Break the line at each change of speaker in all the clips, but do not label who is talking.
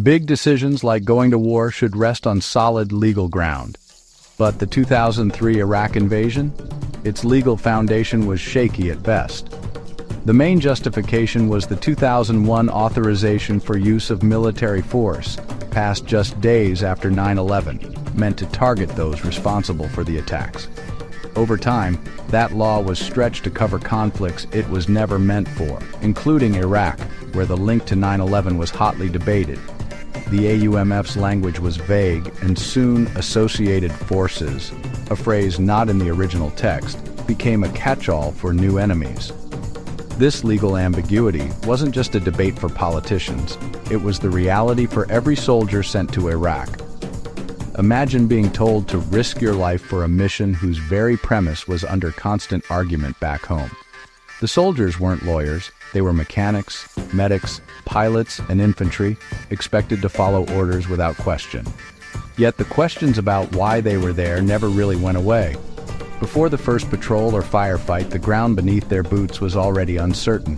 Big decisions like going to war should rest on solid legal ground. But the 2003 Iraq invasion? Its legal foundation was shaky at best. The main justification was the 2001 authorization for use of military force, passed just days after 9/11, meant to target those responsible for the attacks. Over time, that law was stretched to cover conflicts it was never meant for, including Iraq, where the link to 9/11 was hotly debated. The AUMF's language was vague, and soon associated forces, a phrase not in the original text, became a catch-all for new enemies. This legal ambiguity wasn't just a debate for politicians, it was the reality for every soldier sent to Iraq. Imagine being told to risk your life for a mission whose very premise was under constant argument back home. The soldiers weren't lawyers, they were mechanics, medics, pilots, and infantry, expected to follow orders without question. Yet the questions about why they were there never really went away. Before the first patrol or firefight, the ground beneath their boots was already uncertain.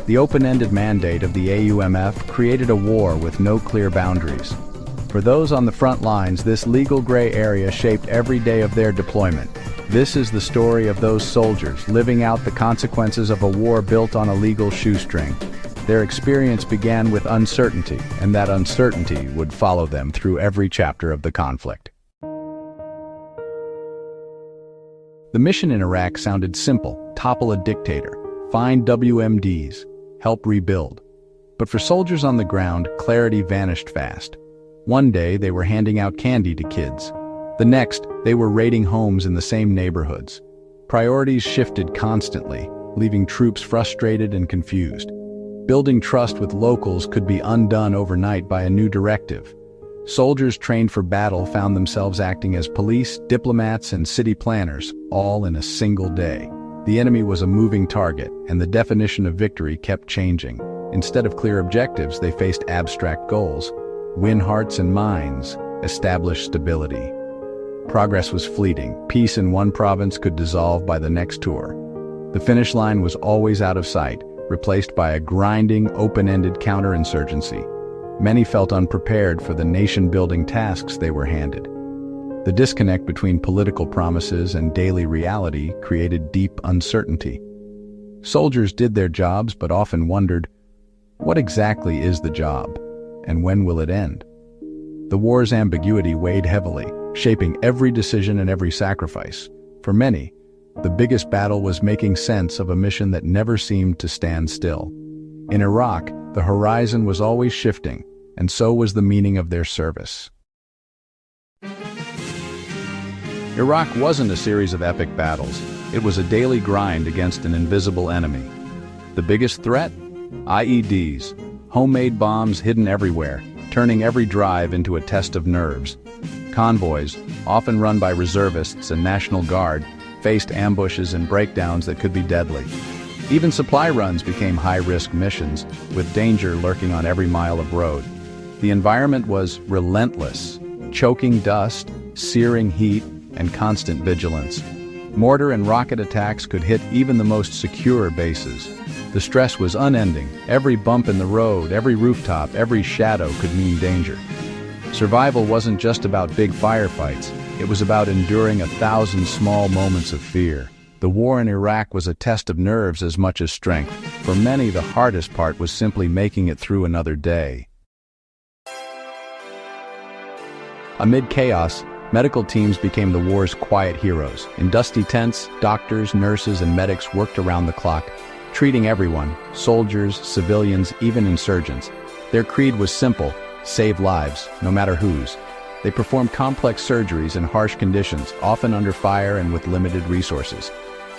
The open-ended mandate of the AUMF created a war with no clear boundaries. For those on the front lines, this legal gray area shaped every day of their deployment. This is the story of those soldiers living out the consequences of a war built on a legal shoestring. Their experience began with uncertainty, and that uncertainty would follow them through every chapter of the conflict. The mission in Iraq sounded simple: topple a dictator, find WMDs, help rebuild. But for soldiers on the ground, clarity vanished fast. One day, they were handing out candy to kids. The next, they were raiding homes in the same neighborhoods. Priorities shifted constantly, leaving troops frustrated and confused. Building trust with locals could be undone overnight by a new directive. Soldiers trained for battle found themselves acting as police, diplomats, and city planners, all in a single day. The enemy was a moving target, and the definition of victory kept changing. Instead of clear objectives, they faced abstract goals: win hearts and minds, establish stability. Progress was fleeting. Peace in one province could dissolve by the next tour. The finish line was always out of sight, replaced by a grinding, open-ended counterinsurgency. Many felt unprepared for the nation-building tasks they were handed. The disconnect between political promises and daily reality created deep uncertainty. Soldiers did their jobs but often wondered, what exactly is the job, and when will it end? The war's ambiguity weighed heavily, shaping every decision and every sacrifice. For many, the biggest battle was making sense of a mission that never seemed to stand still. In Iraq, the horizon was always shifting, and so was the meaning of their service. Iraq wasn't a series of epic battles. It was a daily grind against an invisible enemy. The biggest threat? IEDs, homemade bombs hidden everywhere, turning every drive into a test of nerves. Convoys, often run by reservists and National Guard, faced ambushes and breakdowns that could be deadly. Even supply runs became high-risk missions, with danger lurking on every mile of road. The environment was relentless: choking dust, searing heat, and constant vigilance. Mortar and rocket attacks could hit even the most secure bases. The stress was unending. Every bump in the road, every rooftop, every shadow could mean danger. Survival wasn't just about big firefights. It was about enduring 1,000 small moments of fear. The war in Iraq was a test of nerves as much as strength. For many, the hardest part was simply making it through another day. Amid chaos, medical teams became the war's quiet heroes. In dusty tents, doctors, nurses, and medics worked around the clock, treating everyone: soldiers, civilians, even insurgents. Their creed was simple: save lives, no matter whose. They performed complex surgeries in harsh conditions, often under fire and with limited resources.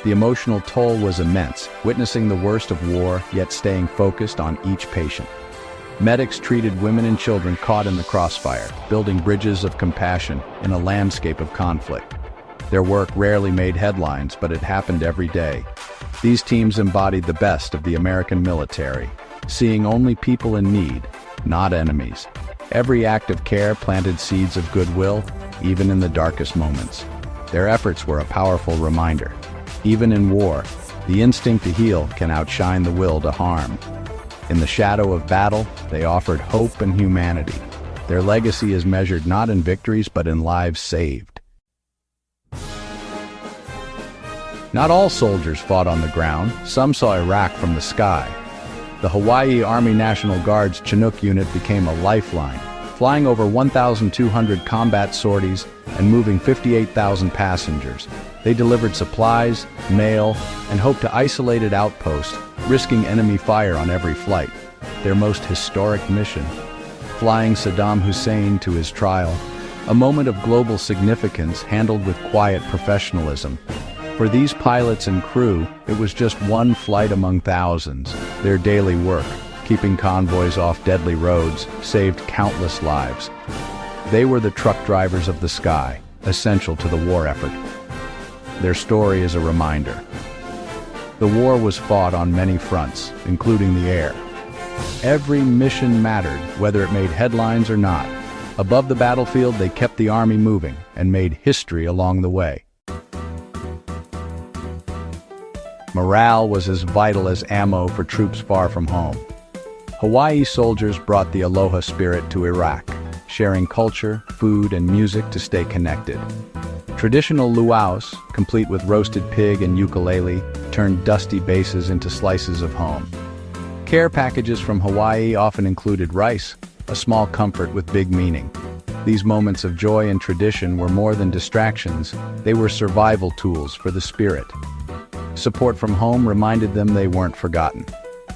The emotional toll was immense, witnessing the worst of war, yet staying focused on each patient. Medics treated women and children caught in the crossfire, building bridges of compassion in a landscape of conflict. Their work rarely made headlines, but it happened every day. These teams embodied the best of the American military, seeing only people in need, not enemies. Every act of care planted seeds of goodwill, even in the darkest moments. Their efforts were a powerful reminder. Even in war, the instinct to heal can outshine the will to harm. In the shadow of battle, they offered hope and humanity. Their legacy is measured not in victories but in lives saved. Not all soldiers fought on the ground. Some saw Iraq from the sky. The Hawaii Army National Guard's Chinook unit became a lifeline, flying over 1,200 combat sorties and moving 58,000 passengers. They delivered supplies, mail, and hoped to isolated outposts, risking enemy fire on every flight. Their most historic mission, flying Saddam Hussein to his trial, a moment of global significance handled with quiet professionalism. For these pilots and crew, it was just one flight among thousands. Their daily work, keeping convoys off deadly roads, saved countless lives. They were the truck drivers of the sky, essential to the war effort. Their story is a reminder. The war was fought on many fronts, including the air. Every mission mattered, whether it made headlines or not. Above the battlefield, they kept the army moving and made history along the way. Morale was as vital as ammo for troops far from home. Hawaii soldiers brought the aloha spirit to Iraq, sharing culture, food, and music to stay connected. Traditional luaus, complete with roasted pig and ukulele, turned dusty bases into slices of home. Care packages from Hawaii often included rice, a small comfort with big meaning. These moments of joy and tradition were more than distractions, they were survival tools for the spirit. Support from home reminded them they weren't forgotten.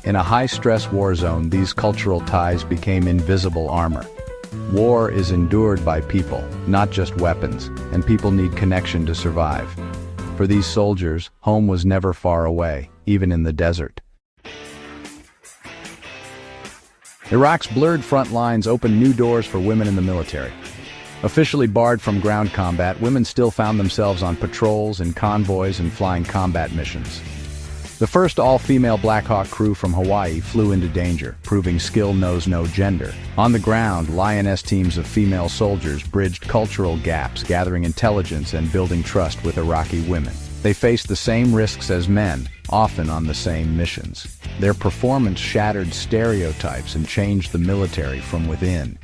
In a high-stress war zone, these cultural ties became invisible armor. War is endured by people, not just weapons, and people need connection to survive. For these soldiers, home was never far away, even in the desert. Iraq's blurred front lines opened new doors for women in the military. Officially barred from ground combat, women still found themselves on patrols, in convoys, and flying combat missions. The first all-female Black Hawk crew from Hawaii flew into danger, proving skill knows no gender. On the ground, Lioness teams of female soldiers bridged cultural gaps, gathering intelligence and building trust with Iraqi women. They faced the same risks as men, often on the same missions. Their performance shattered stereotypes and changed the military from within.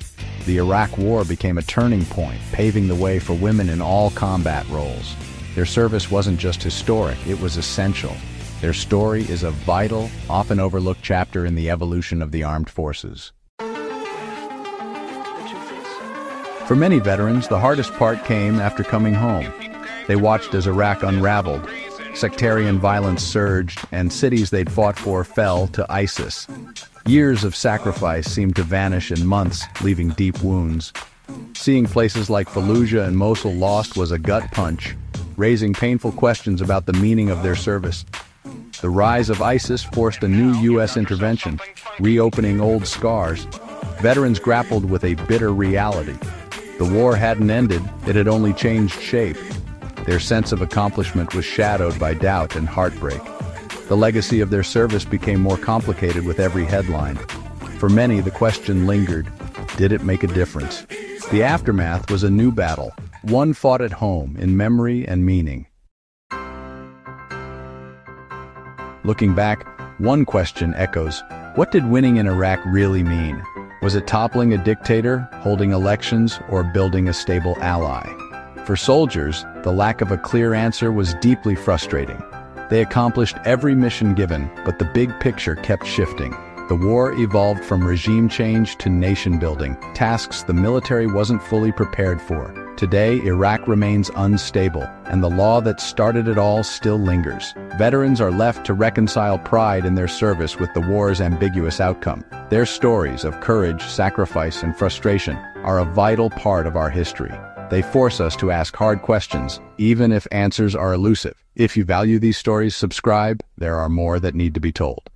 The Iraq War became a turning point, paving the way for women in all combat roles. Their service wasn't just historic, it was essential. Their story is a vital, often overlooked chapter in the evolution of the armed forces. For many veterans, the hardest part came after coming home. They watched as Iraq unraveled. Sectarian violence surged, and cities they'd fought for fell to ISIS. Years of sacrifice seemed to vanish in months, leaving deep wounds. Seeing places like Fallujah and Mosul lost was a gut punch, raising painful questions about the meaning of their service. The rise of ISIS forced a new U.S. intervention, reopening old scars. Veterans grappled with a bitter reality. The war hadn't ended, it had only changed shape. Their sense of accomplishment was shadowed by doubt and heartbreak. The legacy of their service became more complicated with every headline. For many, the question lingered, did it make a difference? The aftermath was a new battle, one fought at home in memory and meaning. Looking back, one question echoes, what did winning in Iraq really mean? Was it toppling a dictator, holding elections, or building a stable ally? For soldiers, the lack of a clear answer was deeply frustrating. They accomplished every mission given, but the big picture kept shifting. The war evolved from regime change to nation building, tasks the military wasn't fully prepared for. Today, Iraq remains unstable, and the law that started it all still lingers. Veterans are left to reconcile pride in their service with the war's ambiguous outcome. Their stories of courage, sacrifice, and frustration are a vital part of our history. They force us to ask hard questions, even if answers are elusive. If you value these stories, subscribe. There are more that need to be told.